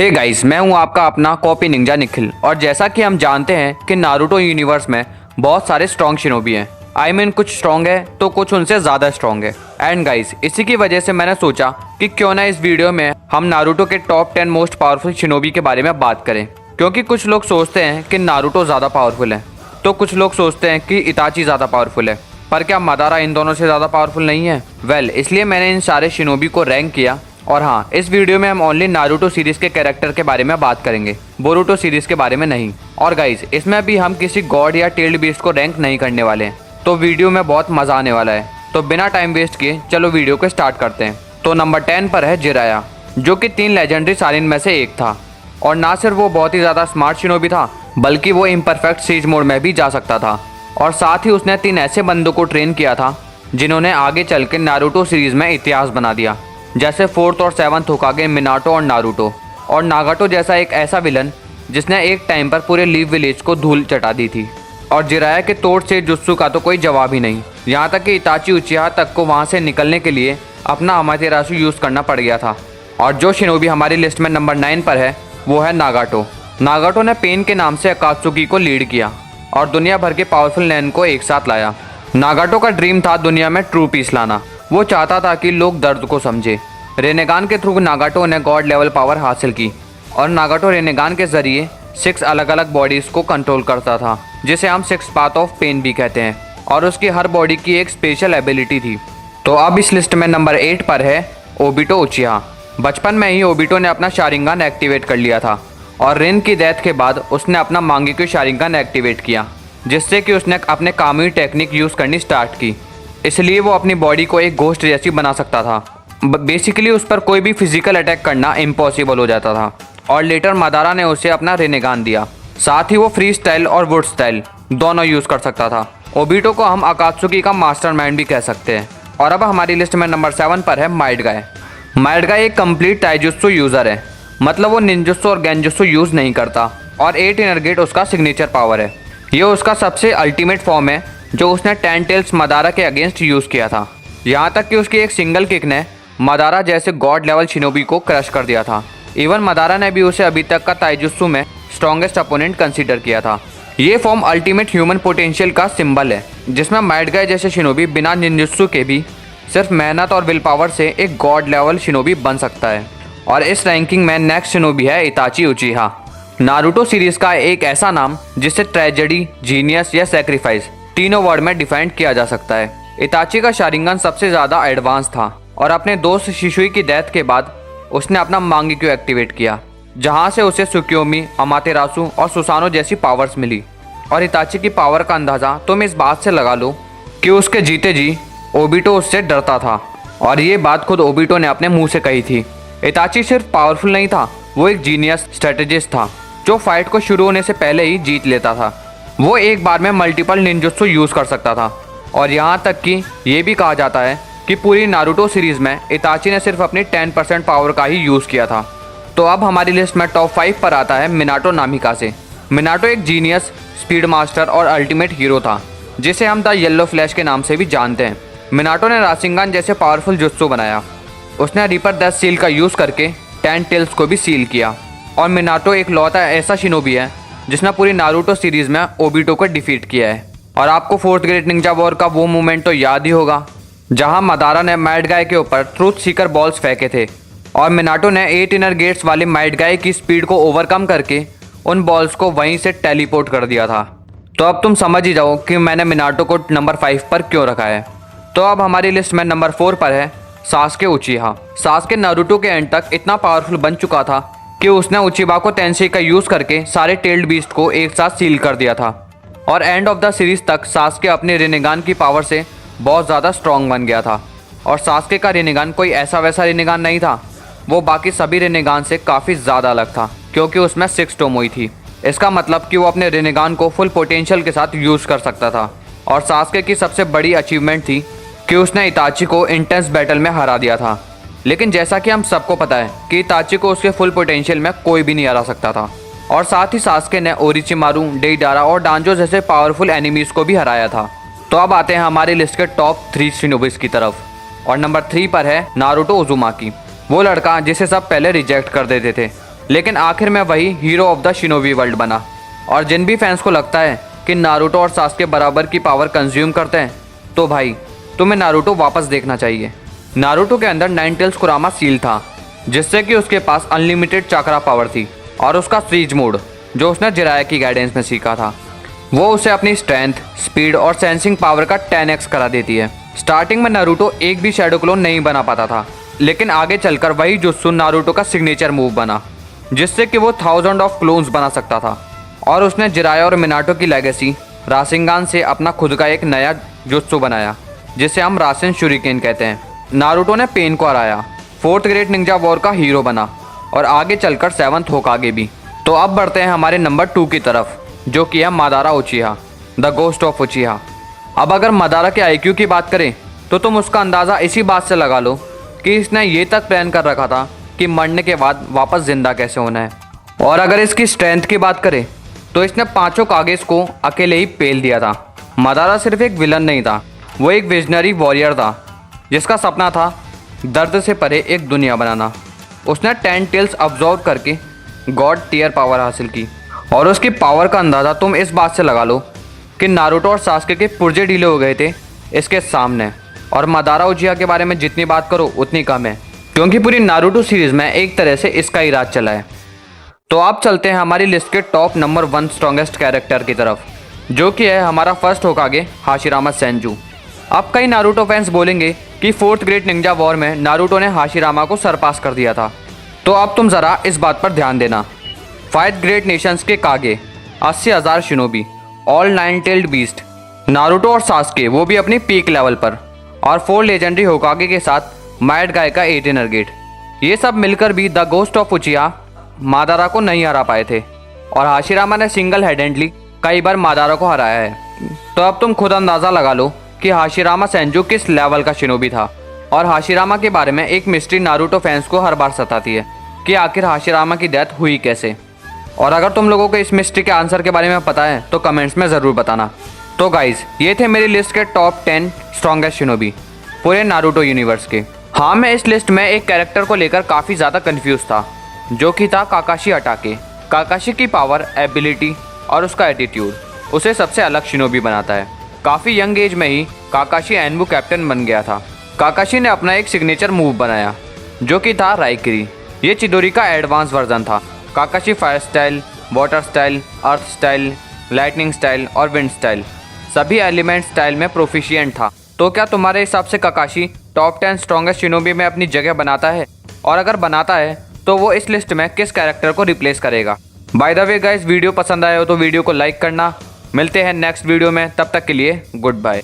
Hey guys, मैं हूं आपका अपना कॉपी निंजा निखिल। और जैसा कि हम जानते हैं कि नारुतो यूनिवर्स में बहुत सारे स्ट्रॉन्ग शिनोबी हैं। कुछ स्ट्रॉन्ग है तो कुछ उनसे ज़्यादा स्ट्रॉन्ग है। एंड गाइस, इसी की वजह से मैंने सोचा कि क्यों ना इस वीडियो में हम नारुतो के टॉप 10 मोस्ट पावरफुल शिनोबी के बारे में बात करें। क्योंकि कुछ लोग सोचते हैं कि नारुतो ज़्यादा पावरफुल है, तो कुछ लोग सोचते हैं कि इताची ज़्यादा पावरफुल है। पर क्या मादारा इन दोनों से ज़्यादा पावरफुल नहीं है? इसलिए मैंने इन सारे शिनोबी को रैंक किया। और हाँ, इस वीडियो में हम ओनली नारुतो सीरीज के कैरेक्टर के बारे में बात करेंगे, बोरुतो सीरीज के बारे में नहीं। और गाइस, इसमें भी हम किसी गॉड या टेल्ड बीस्ट को रैंक नहीं करने वाले हैं, तो वीडियो में बहुत मजा आने वाला है। तो बिना टाइम वेस्ट किए चलो वीडियो को स्टार्ट करते हैं। तो नंबर 10 पर है जिराया, जो कि 3 लेजेंडरी सारिन में से एक था। और ना सिर्फ वो बहुत ही ज़्यादा स्मार्ट शिनोबी था, बल्कि वो इम्परफेक्ट सीज मोड में भी जा सकता था। और साथ ही उसने 3 ऐसे बंदों को ट्रेन किया था जिन्होंने आगे चल के नारुतो सीरीज में इतिहास बना दिया, जैसे 4th और 7th होकागे, मिनाटो और नारुतो। और नागाटो जैसा एक ऐसा विलन जिसने एक टाइम पर पूरे लीव विलेज को धूल चटा दी थी। और जिराया के तोड़ से जुत्सु का तो कोई जवाब ही नहीं, यहाँ तक कि इताची उचिहा तक को वहाँ से निकलने के लिए अपना अमातेरासु यूज़ करना पड़ गया था। और जो शिनोबी हमारी लिस्ट में नंबर 9 पर है वो है नागाटो। नागाटो ने पेन के नाम से अकात्सुकी को लीड किया और दुनिया भर के पावरफुल नैन को एक साथ लाया। नागाटो का ड्रीम था दुनिया में ट्रू पीस लाना। वो चाहता था कि लोग दर्द को समझे। रेनेगान के थ्रू नागाटो ने गॉड लेवल पावर हासिल की। और नागाटो रेनेगान के जरिए 6 अलग अलग बॉडीज को कंट्रोल करता था, जिसे हम 6 पाथ ऑफ पेन भी कहते हैं। और उसकी हर बॉडी की एक स्पेशल एबिलिटी थी। तो अब इस लिस्ट में नंबर 8 पर है ओबिटो उचिहा। बचपन में ही ओबिटो ने अपना शारिंगान एक्टिवेट कर लिया था। और रिन की डेथ के बाद उसने अपना मांगेक्यू शारिंगान एक्टिवेट किया, जिससे कि उसने अपने कामुई टेक्निक यूज़ करनी स्टार्ट की। इसलिए वो अपनी बॉडी को एक घोस्ट जैसी बना सकता था। बेसिकली उस पर कोई भी फिजिकल अटैक करना इम्पॉसिबल हो जाता था। और लेटर मादारा ने उसे अपना रेनेगान दिया। साथ ही वो फ्री स्टाइल और वुड स्टाइल दोनों यूज़ कर सकता था। ओबिटो को हम अकात्सुकी का मास्टरमाइंड भी कह सकते हैं। और अब हमारी लिस्ट में नंबर 7 पर है माइट गाय। माइट गाय एक कंप्लीट टाइजुत्सु यूज़र है, मतलब वो निंजुत्सु और गेंजुत्सु यूज़ नहीं करता। और 8 इनर गेट उसका सिग्नेचर पावर है। ये उसका सबसे अल्टीमेट फॉर्म है जो उसने 10 टेल्स मादारा के अगेंस्ट यूज़ किया था। यहाँ तक कि उसकी एक सिंगल किक ने मादारा जैसे गॉड लेवल शिनोबी को क्रश कर दिया था। इवन मादारा ने भी उसे अभी तक का ताइजुत्सु में स्ट्रॉन्गेस्ट अपोनेंट कंसीडर किया था। ये फॉर्म अल्टीमेट ह्यूमन पोटेंशियल का सिंबल है, जिसमें माइट गाय जैसे शिनोबी बिना निंजुत्सु के भी सिर्फ मेहनत और विल पावर से एक गॉड लेवल शिनोबी बन सकता है। और इस रैंकिंग में नेक्स्ट शिनोबी है इताची उचिहा। नारुतो सीरीज का एक ऐसा नाम जिसे ट्रेजेडी, जीनियस या सेक्रीफाइस तीनों वर्ड में डिफाइंड किया जा सकता है। इताची का शारिंगन सबसे ज़्यादा एडवांस था। और अपने दोस्त शिशुई की डेथ के बाद उसने अपना मांगेक्यू एक्टिवेट किया, जहां से उसे सुक्योमी, अमातेरासु और सुसानो जैसी पावर्स मिली। और इताची की पावर का अंदाज़ा तुम इस बात से लगा लो कि उसके जीते जी ओबिटो उससे डरता था। और ये बात खुद ओबिटो ने अपने मुंह से कही थी। इताची सिर्फ पावरफुल नहीं था, वो एक जीनियस स्ट्रेटेजिस्ट था जो फाइट को शुरू होने से पहले ही जीत लेता था। वो एक बार में मल्टीपल निंजुत्सु यूज़ कर सकता था। और यहाँ तक कि ये भी कहा जाता है कि पूरी नारुतो सीरीज में इताची ने सिर्फ अपनी 10% पावर का ही यूज़ किया था। तो अब हमारी लिस्ट में टॉप 5 पर आता है मिनाटो नामिकासे। मिनाटो एक जीनियस, स्पीड मास्टर और अल्टीमेट हीरो था, जिसे हम द येलो फ्लैश के नाम से भी जानते हैं। मिनाटो ने राशिंगान जैसे पावरफुल जुत्सु बनाया। उसने रिपर डेथ सील का यूज़ करके 10 टेल्स को भी सील किया। और मिनाटो एक लौता ऐसा शिनोबी है जिसने पूरी नारुतो सीरीज में ओबिटो को डिफीट किया है। और आपको 4th ग्रेट निंजा वॉर का वो मोमेंट तो याद ही होगा, जहां मादारा ने माइट गाय के ऊपर ट्रूथ सीकर बॉल्स फेंके थे। और मिनाटो ने 8 इनर गेट्स वाले माइट गाय की स्पीड को ओवरकम करके उन बॉल्स को वहीं से टेलीपोर्ट कर दिया था। तो अब तुम समझ ही जाओ कि मैंने मिनाटो को नंबर 5 पर क्यों रखा है। तो अब हमारी लिस्ट में नंबर 4 पर है सास्के उचिहा। सास्के नारुतो के एंड तक इतना पावरफुल बन चुका था कि उसने उचिबा को तेंसेई का यूज़ करके सारे टेल्ड बीस्ट को एक साथ सील कर दिया था। और एंड ऑफ द सीरीज तक सास्के अपने रेनेगान की पावर से बहुत ज़्यादा स्ट्रॉन्ग बन गया था। और सास्के का रेनेगान कोई ऐसा वैसा रेनेगान नहीं था, वो बाकी सभी रेनेगान से काफ़ी ज़्यादा अलग था, क्योंकि उसमें 6 टोमोई थी। इसका मतलब कि वो अपने रेनेगान को फुल पोटेंशियल के साथ यूज़ कर सकता था। और सास्के की सबसे बड़ी अचीवमेंट थी कि उसने इताची को इंटेंस बैटल में हरा दिया था। लेकिन जैसा कि हम सबको पता है कि इताची को उसके फुल पोटेंशियल में कोई भी नहीं हरा सकता था। और साथ ही सास्के ने ओरिचिमारू, डेइडारा और डांजो जैसे पावरफुल एनिमीज़ को भी हराया था। तो अब आते हैं हमारी लिस्ट के टॉप 3 शिनोबीज की तरफ। और नंबर 3 पर है नारुतो उज़ुमाकी, वो लड़का जिसे सब पहले रिजेक्ट कर देते थे। लेकिन आखिर में वही hero of the shinobi world बना। और जिन भी फैंस को लगता है कि नारुतो और सास्के बराबर की पावर कंज्यूम करते हैं, तो भाई तुम्हें नारुतो वापस देखना चाहिए। नारुतो के अंदर नाइन टेल्स कुरामा सील था, जिससे कि उसके पास अनलिमिटेड चाक्रा पावर थी। और उसका सीज मोड जो उसने जिराया की गाइडेंस में सीखा था, वो उसे अपनी स्ट्रेंथ, स्पीड और सेंसिंग पावर का 10x करा देती है। स्टार्टिंग में नारुतो एक भी शैडो क्लोन नहीं बना पाता था, लेकिन आगे चलकर वही जुत्सु नारुतो का सिग्नेचर मूव बना, जिससे कि वो 1000 ऑफ क्लोन्स बना सकता था। और उसने जिराया और मिनाटो की लेगेसी राशिंगान से अपना खुद का एक नया जुत्सु बनाया, जिसे हम राशिन शुरिकेन कहते हैं। नारुतो ने पेन को हराया, फोर्थ ग्रेट निंजा वॉर का हीरो बना और आगे चलकर 7th होकागे भी। तो अब बढ़ते हैं हमारे नंबर 2 की तरफ, जो कि है मादारा उचिहा, द गोस्ट ऑफ उचिहा। अब अगर मादारा के IQ की बात करें तो तुम उसका अंदाज़ा इसी बात से लगा लो कि इसने ये तक प्लान कर रखा था कि मरने के बाद वापस जिंदा कैसे होना है। और अगर इसकी स्ट्रेंथ की बात करें तो इसने 5 कागेस को अकेले ही पेल दिया था। मादारा सिर्फ एक विलन नहीं था, वो एक विजनरी वॉरियर था, जिसका सपना था दर्द से परे एक दुनिया बनाना। उसने 10 टेल्स अब्जॉर्व करके गॉड टियर पावर हासिल की। और उसकी पावर का अंदाज़ा तुम इस बात से लगा लो कि नारुतो और सास्के के पुर्जे ढीले हो गए थे इसके सामने। और मादारा उचिहा के बारे में जितनी बात करो उतनी कम है, क्योंकि पूरी नारुतो सीरीज़ में एक तरह से इसका ही राज चला है। तो आप चलते हैं हमारी लिस्ट के टॉप नंबर 1 स्ट्रॉन्गेस्ट कैरेक्टर की तरफ, जो कि है हमारा फर्स्ट होकागे हाशिरामा सेंजू। अब कई नारुतो फैंस बोलेंगे कि फोर्थ ग्रेट निंजा वॉर में नारुतो ने हाशिरामा को सरपास कर दिया था। तो अब तुम ज़रा इस बात पर ध्यान देना। 5 ग्रेट नेशंस के कागे, 80,000 shinobi, all 9 tailed beast, Naruto और सास्के वो भी अपनी पीक लेवल पर, और 4 लेजेंडरी होकागे के साथ माइट गाय का 8 इनर गेट। ये सब मिलकर भी द गोस्ट ऑफ उचिहा मादारा को नहीं हरा पाए थे। और हाशिरामा ने सिंगल हैंडेडली कई बार मादारा को हराया है। तो अब तुम खुद अंदाज़ा लगा लो कि हाशिरामा सेंजू किस लेवल का शिनोबी था। और हाशिरामा के बारे में एक मिस्ट्री नारुतो फैंस को हर बार सताती है कि आखिर हाशिरामा की डेथ हुई कैसे। और अगर तुम लोगों को इस मिस्ट्री के आंसर के बारे में पता है तो कमेंट्स में ज़रूर बताना। तो गाइज, ये थे मेरी लिस्ट के टॉप 10 स्ट्रॉन्गेस्ट शिनोबी पूरे नारुतो यूनिवर्स के। हाँ, मैं इस लिस्ट में एक कैरेक्टर को लेकर काफ़ी ज़्यादा कन्फ्यूज़ था, जो कि था काकाशी अटाके। काकाशी की पावर, एबिलिटी और उसका एटीट्यूड उसे सबसे अलग शिनोबी बनाता है। काफ़ी यंग एज में ही काकाशी एनबू कैप्टन बन गया था। काकाशी ने अपना एक सिग्नेचर मूव बनाया, जो कि था राइकिरी। ये चिदोरी का एडवांस वर्जन था। Kakashi fire style, water style, earth style, lightning style और विंड स्टाइल सभी एलिमेंट स्टाइल में प्रोफिशिएंट था। तो क्या तुम्हारे हिसाब से काकाशी टॉप 10 स्ट्रॉन्गेस्ट शिनोबी में अपनी जगह बनाता है? और अगर बनाता है तो वो इस लिस्ट में किस कैरेक्टर को रिप्लेस करेगा? By the way guys, video पसंद आया हो तो वीडियो को लाइक करना। मिलते हैं नेक्स्ट वीडियो में, तब तक के लिए गुड बाय।